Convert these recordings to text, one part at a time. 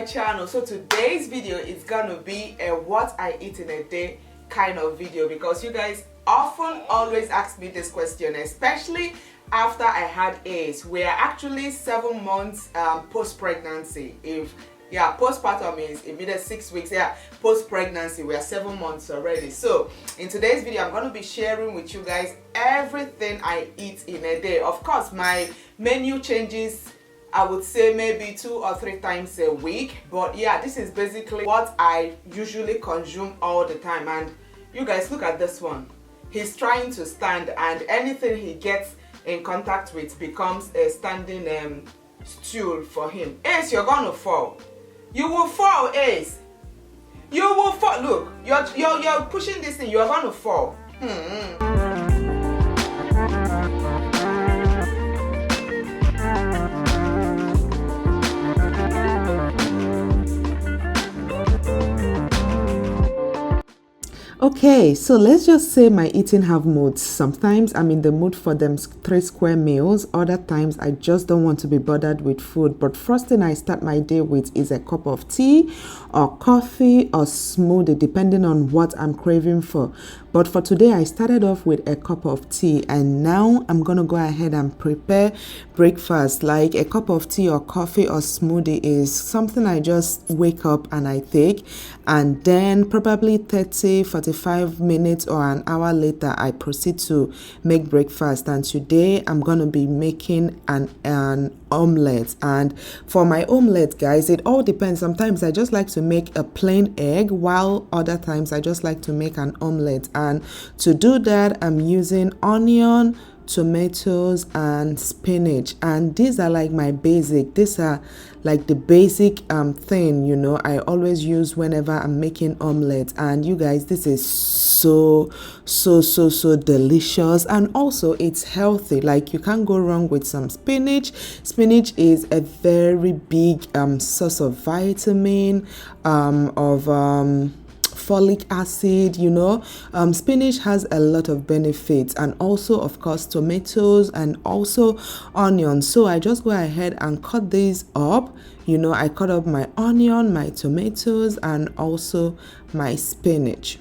channel. So today's video is gonna be a what I eat in a day kind of video, because you guys often always ask me this question, especially after I had Ace. We are actually 7 months post-pregnancy. Postpartum means immediate 6 weeks. Post-pregnancy, we are 7 months already. So in today's video, I'm going to be sharing with you guys everything I eat in a day. Of course, my menu changes, I would say maybe 2 or 3 times a week, but yeah, this is basically what I usually consume all the time. And you guys, look at this one. He's trying to stand, and anything he gets in contact with becomes a standing stool for him. Ace, you're gonna fall. You will fall, Ace. You will fall. Look, you're pushing this thing. You're gonna fall. Okay, so let's just say my eating have moods. Sometimes I'm in the mood for them 3 square meals. Other times I just don't want to be bothered with food. But first thing I start my day with is a cup of tea or coffee or smoothie, depending on what I'm craving for. But for today, I started off with a cup of tea, and now I'm gonna go ahead and prepare breakfast. Like a cup of tea or coffee or smoothie is something I just wake up and I take, and then probably 30-45 minutes or an hour later, I proceed to make breakfast. And today I'm gonna be making an omelette. And for my omelette, guys, it all depends. Sometimes I just like to make a plain egg, while other times I just like to make an omelette. And to do that, I'm using onion, tomatoes, and spinach. And these are like my basic. These are like the basic thing, you know, I always use whenever I'm making omelette. And you guys, this is so delicious, and also it's healthy. Like, you can't go wrong with some spinach. Spinach is a very big source of vitamin, folic acid, you know. Spinach has a lot of benefits, and also of course tomatoes and also onions. So I just go ahead and cut these up. You know, I cut up my onion, my tomatoes, and also my spinach.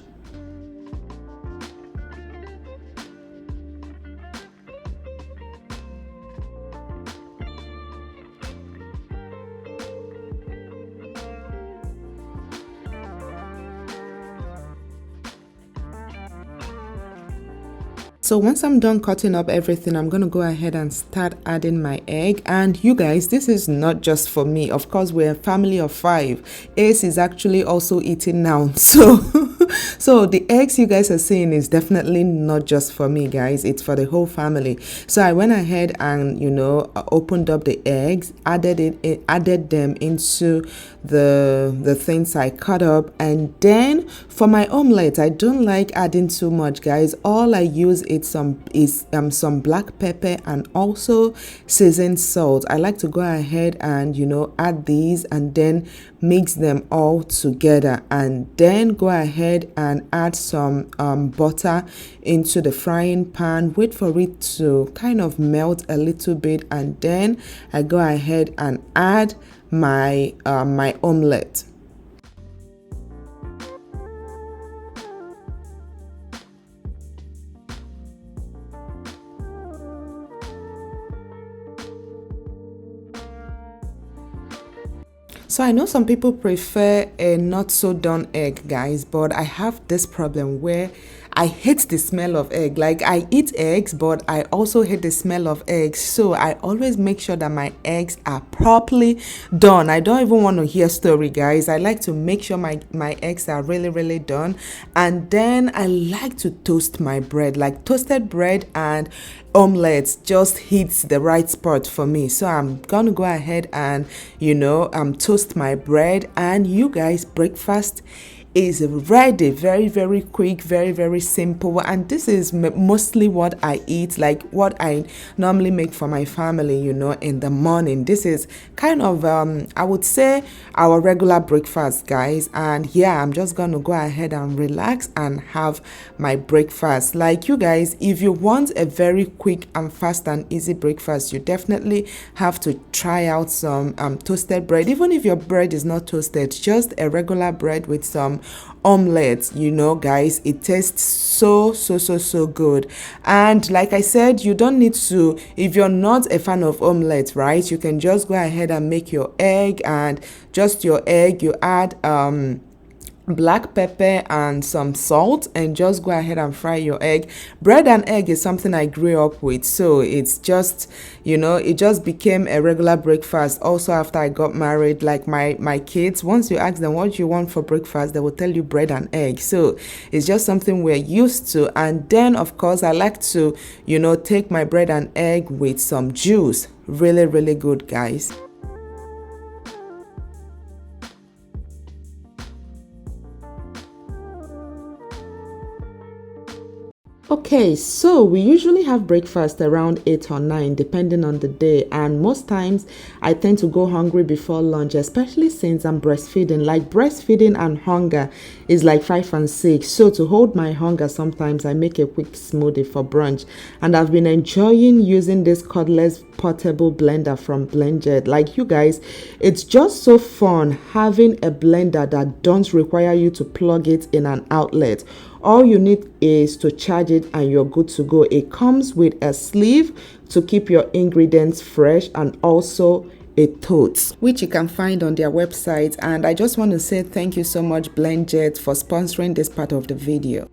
So once I'm done cutting up everything, I'm going to go ahead and start adding my egg. And you guys, this is not just for me. Of course, we're a family of 5. Ace is actually also eating now. So the eggs you guys are seeing is definitely not just for me, guys. It's for the whole family. So I went ahead and, you know, opened up the eggs, added them into the things I cut up. And then for my omelette, I don't like adding too much, guys. All I use is some black pepper and also seasoned salt. I like to go ahead and, you know, add these and then mix them all together, and then go ahead and add some butter into the frying pan. Wait for it to kind of melt a little bit, and then I go ahead and add my omelette. So I know some people prefer a not so done egg, guys, but I have this problem where I hate the smell of egg. Like, I eat eggs, but I also hate the smell of eggs. So I always make sure that my eggs are properly done. I don't even want to hear story, guys. I like to make sure my eggs are really done. And then I like to toast my bread. Like, toasted bread and omelette just hits the right spot for me. So I'm gonna go ahead and, you know, toast my bread. And you guys, breakfast is ready. Very, very quick, very, very simple. And this is mostly what I eat, like what I normally make for my family, you know, in the morning. This is kind of I would say our regular breakfast, guys. And yeah, I'm just gonna go ahead and relax and have my breakfast. Like, you guys, if you want a very quick and fast and easy breakfast, you definitely have to try out some toasted bread. Even if your bread is not toasted, just a regular bread with some omelette, you know, guys, it tastes so good. And like I said, you don't need to, if you're not a fan of omelette, right, you can just go ahead and make your egg, and just your egg, you add black pepper and some salt, and just go ahead and fry your egg. Bread and egg is something I grew up with, so it's just, you know, it just became a regular breakfast. Also, after I got married, like my kids, once you ask them what you want for breakfast, they will tell you bread and egg. So it's just something we're used to. And then of course I like to, you know, take my bread and egg with some juice. Really good, guys. Okay, so we usually have breakfast around 8 or 9 depending on the day, and most times I tend to go hungry before lunch, especially since I'm breastfeeding. Like, breastfeeding and hunger is like 5 and 6. So to hold my hunger, sometimes I make a quick smoothie for brunch, and I've been enjoying using this cordless portable blender from Blended. Like, you guys, it's just so fun having a blender that don't require you to plug it in an outlet. All you need is to charge it and you're good to go. It comes with a sleeve to keep your ingredients fresh, and also a tote, which you can find on their website. And I just want to say thank you so much, Blended, for sponsoring this part of the video.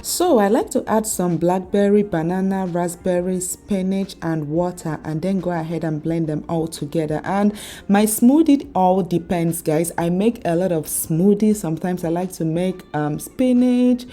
So I like to add some blackberry, banana, raspberry, spinach and water, and then go ahead and blend them all together. And my smoothie all depends, guys. I make a lot of smoothies. Sometimes I like to make spinach,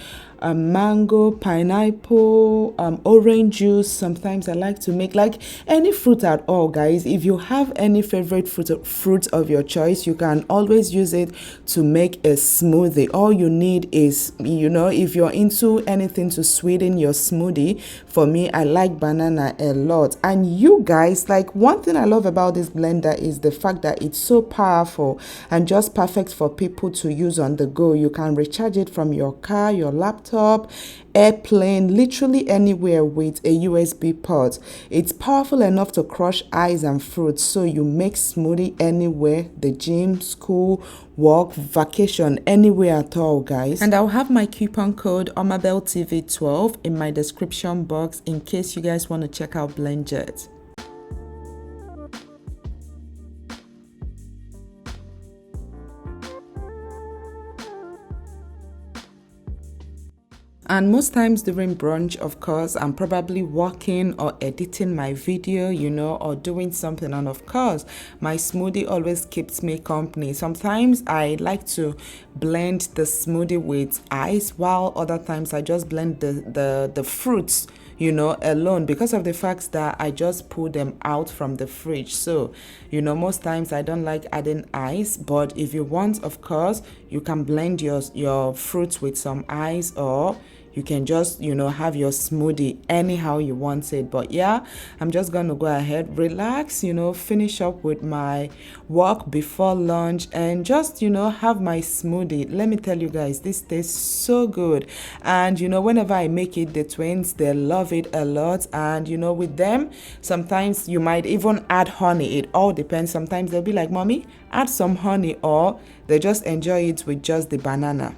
mango, pineapple, orange juice. Sometimes I like to make like any fruit at all, guys. If you have any favorite fruit of your choice, you can always use it to make a smoothie. All you need is, you know, if you're into anything to sweeten your smoothie, for me, I like banana a lot. And you guys, like, one thing I love about this blender is the fact that it's so powerful and just perfect for people to use on the go. You can recharge it from your car, your laptop, airplane, literally anywhere with a USB port. It's powerful enough to crush ice and fruits, so you make smoothie anywhere, the gym, school, work, vacation, anywhere at all, guys. And I'll have my coupon code OmabelleTV12 in my description box in case you guys want to check out Blended. And most times during brunch, of course, I'm probably working or editing my video, you know, or doing something. And of course, my smoothie always keeps me company. Sometimes I like to blend the smoothie with ice, while other times I just blend the fruits, you know, alone, because of the fact that I just pull them out from the fridge. So, you know, most times I don't like adding ice, but if you want, of course, you can blend your fruits with some ice, or you can just, you know, have your smoothie anyhow you want it. But yeah, I'm just gonna go ahead, relax, you know, finish up with my work before lunch, and just, you know, have my smoothie. Let me tell you guys, this tastes so good. And you know, whenever I make it, the twins, they love it a lot. And you know, with them, sometimes you might even add honey. It all depends. Sometimes they'll be like, mommy, add some honey, or they just enjoy it with just the banana.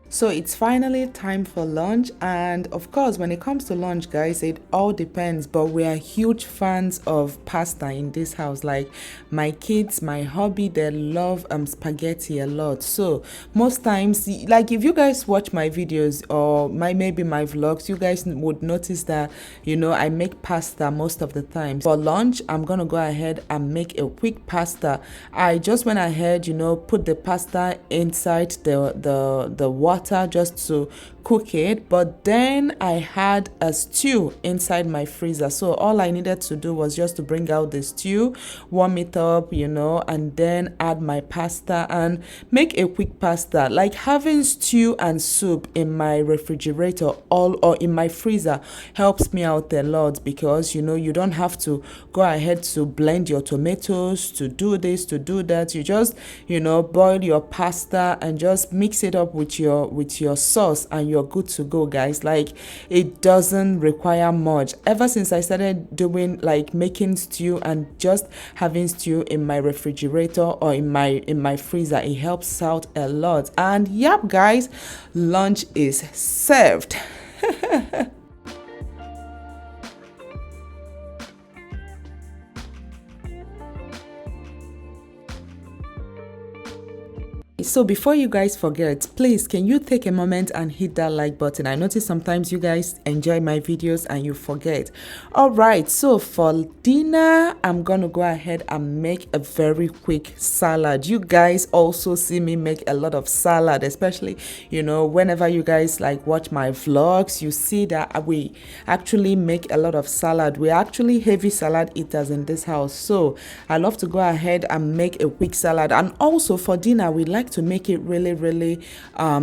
So it's finally time for lunch, and of course, when it comes to lunch, guys, it all depends, but we are huge fans of pasta in this house. Like, my kids, my hubby, they love spaghetti a lot. So most times, like, if you guys watch my videos or maybe my vlogs, you guys would notice that, you know, I make pasta most of the time. For lunch, I'm gonna go ahead and make a quick pasta. I just went ahead, you know, put the pasta inside the water just to cook it, but then I had a stew inside my freezer, so all I needed to do was just to bring out the stew, warm it up, you know, and then add my pasta and make a quick pasta. Like having stew and soup in my refrigerator or in my freezer helps me out a lot, because you know you don't have to go ahead to blend your tomatoes, to do this, to do that. You just, you know, boil your pasta and just mix it up with your sauce, and you're good to go, guys. Like, it doesn't require much. Ever since I started doing like making stew and just having stew in my refrigerator or in my freezer, it helps out a lot. And yep, guys, lunch is served. So before you guys forget, please, can you take a moment and hit that like button? I notice sometimes you guys enjoy my videos and you forget. All right, so for dinner, I'm gonna go ahead and make a very quick salad. You guys also see me make a lot of salad, especially, you know, whenever you guys like watch my vlogs, you see that we actually make a lot of salad. We're actually heavy salad eaters in this house, so I love to go ahead and make a quick salad. And also for dinner, we like to make it really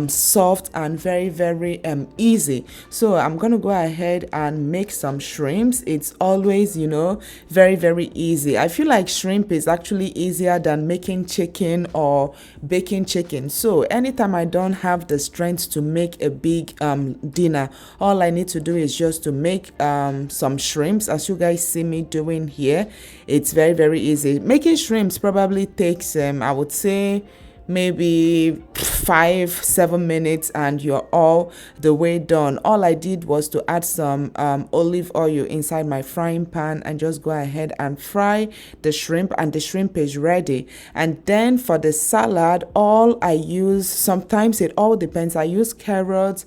soft and very easy. So I'm gonna go ahead and make some shrimps. It's always, you know, very easy. I feel like shrimp is actually easier than making chicken or baking chicken. So anytime I don't have the strength to make a big dinner, all I need to do is just to make some shrimps, as you guys see me doing here. It's very easy. Making shrimps probably takes I would say maybe 5-7 minutes, and you're all the way done. All I did was to add some olive oil inside my frying pan and just go ahead and fry the shrimp, and the shrimp is ready. And then for the salad, all I use, sometimes it all depends, I use carrots,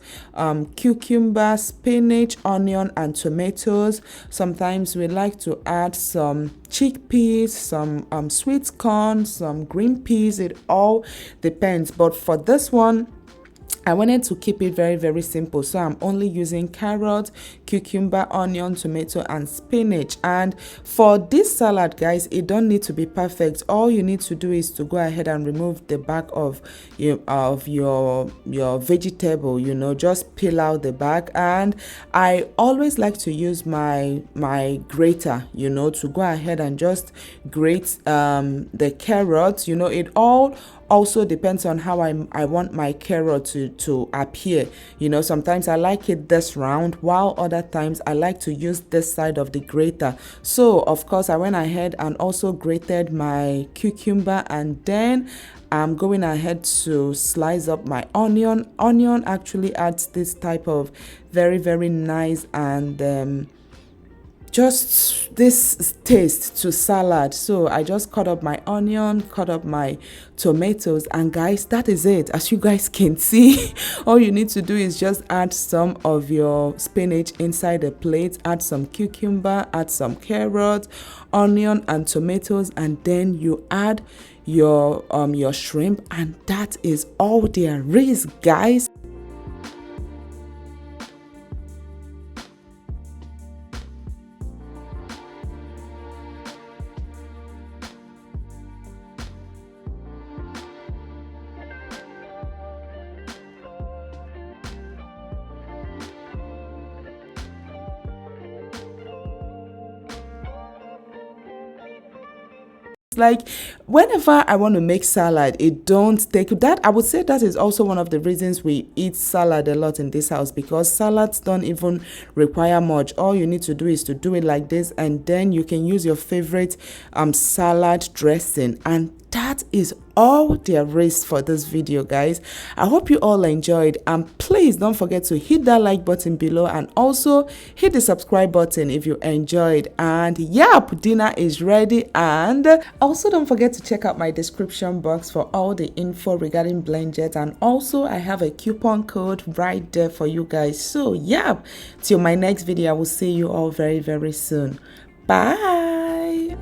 cucumber, spinach, onion and tomatoes. Sometimes we like to add some chickpeas, some sweet corn, some green peas. It all depends, but for this one I wanted to keep it very simple, so I'm only using carrot, cucumber, onion, tomato and spinach. And for this salad, guys, it don't need to be perfect. All you need to do is to go ahead and remove the back of your vegetable, you know, just peel out the back. And I always like to use my grater, you know, to go ahead and just grate the carrots. You know, it all also depends on how I want my carrot to appear. You know, sometimes I like it this round, while other times I like to use this side of the grater. So of course I went ahead and also grated my cucumber, and then I'm going ahead to slice up my onion. Onion actually adds this type of very nice and just this taste to salad. So I just cut up my onion, cut up my tomatoes, and guys, that is it. As you guys can see, all you need to do is just add some of your spinach inside a plate, add some cucumber, add some carrots, onion and tomatoes, and then you add your shrimp, and that is all there is, guys. Like, whenever I want to make salad, it don't take that. I would say that is also one of the reasons we eat salad a lot in this house, because salads don't even require much. All you need to do is to do it like this, and then you can use your favorite salad dressing, and that is all there is for this video, guys. I hope you all enjoyed, and please don't forget to hit that like button below, and also hit the subscribe button if you enjoyed. And yep, dinner is ready. And also don't forget to check out my description box for all the info regarding BlendJet, and also I have a coupon code right there for you guys. So yep, till my next video, I will see you all very soon. Bye.